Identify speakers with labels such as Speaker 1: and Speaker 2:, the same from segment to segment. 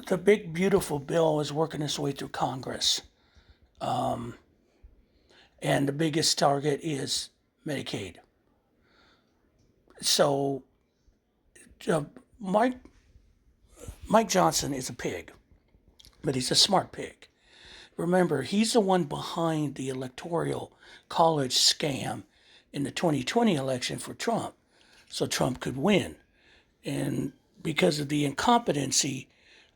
Speaker 1: the big beautiful bill is working its way through Congress, and the biggest target is Medicaid. So uh, Mike Mike Johnson is a pig, but he's a smart pig. Remember, he's the one behind the electoral college scam in the 2020 election for Trump, so Trump could win. And because of the incompetency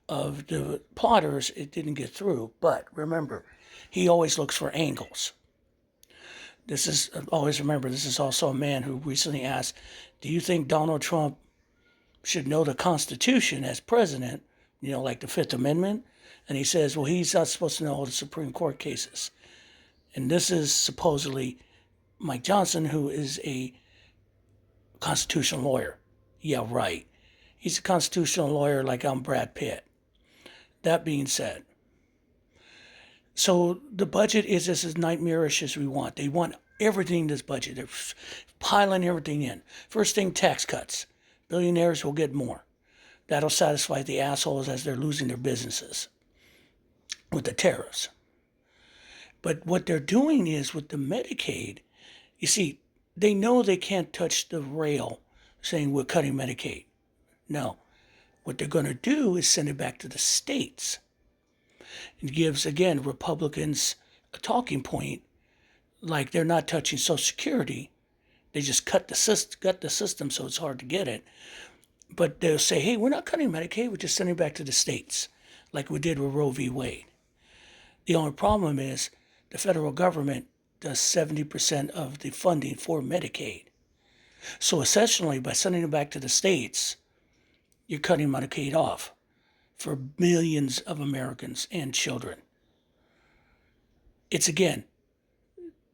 Speaker 1: of the plotters, it didn't get through. But remember, he always looks for angles. Always remember, this is also a man who recently asked, do you think Donald Trump should know the Constitution as president, like the Fifth Amendment? And he says, well, he's not supposed to know all the Supreme Court cases. And this is supposedly Mike Johnson, who is a constitutional lawyer. Yeah, right. He's a constitutional lawyer like I'm Brad Pitt. That being said, so the budget is as nightmarish as we want. They want everything in this budget. They're piling everything in. First thing, tax cuts. Billionaires will get more. That'll satisfy the assholes as they're losing their businesses with the tariffs. But what they're doing is with the Medicaid, you see, they know they can't touch the rail saying we're cutting Medicaid. No. What they're going to do is send it back to the states. It gives, again, Republicans a talking point, like they're not touching Social Security. They just cut the system so it's hard to get it. But they'll say, hey, we're not cutting Medicaid, we're just sending it back to the states, like we did with Roe v. Wade. The only problem is the federal government does 70% of the funding for Medicaid. So essentially, by sending it back to the states, you're cutting Medicaid off for millions of Americans and children. It's, again,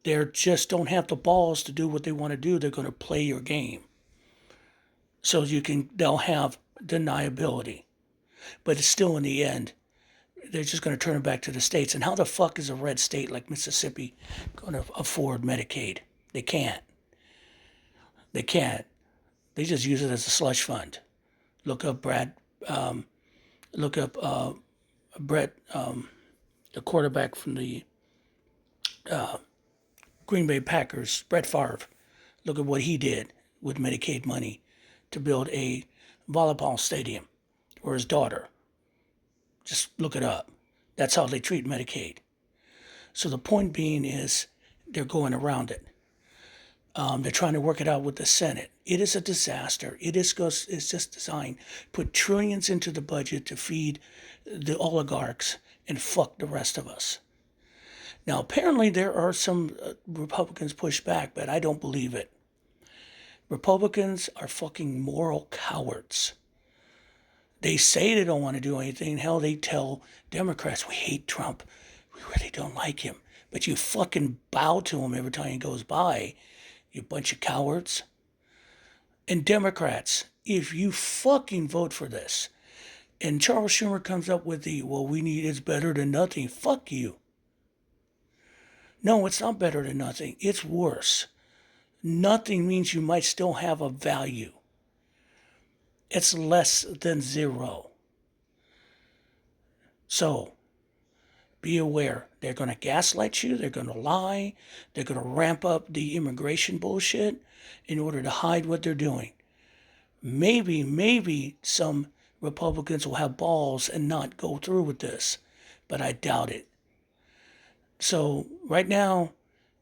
Speaker 1: they just don't have the balls to do what they want to do. They're going to play your game. So they'll have deniability. But it's still, in the end, they're just going to turn it back to the states. And how the fuck is a red state like Mississippi going to afford Medicaid? They can't. They can't. They just use it as a slush fund. Look up Brett, the quarterback from the Green Bay Packers, Brett Favre. Look at what he did with Medicaid money to build a volleyball stadium for his daughter. Just look it up. That's how they treat Medicaid. So the point being is they're going around it. They're trying to work it out with the Senate. It is a disaster. It's just designed, put trillions into the budget to feed the oligarchs and fuck the rest of us. Now, apparently there are some Republicans push back, but I don't believe it. Republicans are fucking moral cowards. They say they don't want to do anything. Hell, they tell Democrats, we hate Trump. We really don't like him. But you fucking bow to him every time he goes by, you bunch of cowards. And Democrats, if you fucking vote for this, and Charles Schumer comes up with it's better than nothing, fuck you. No, it's not better than nothing. It's worse. Nothing means you might still have a value. It's less than zero. So, be aware. They're going to gaslight you. They're going to lie. They're going to ramp up the immigration bullshit in order to hide what they're doing. Maybe some Republicans will have balls and not go through with this, but I doubt it. So right now,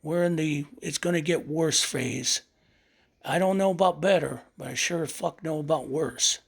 Speaker 1: we're in the it's going to get worse phase. I don't know about better, but I sure as fuck know about worse.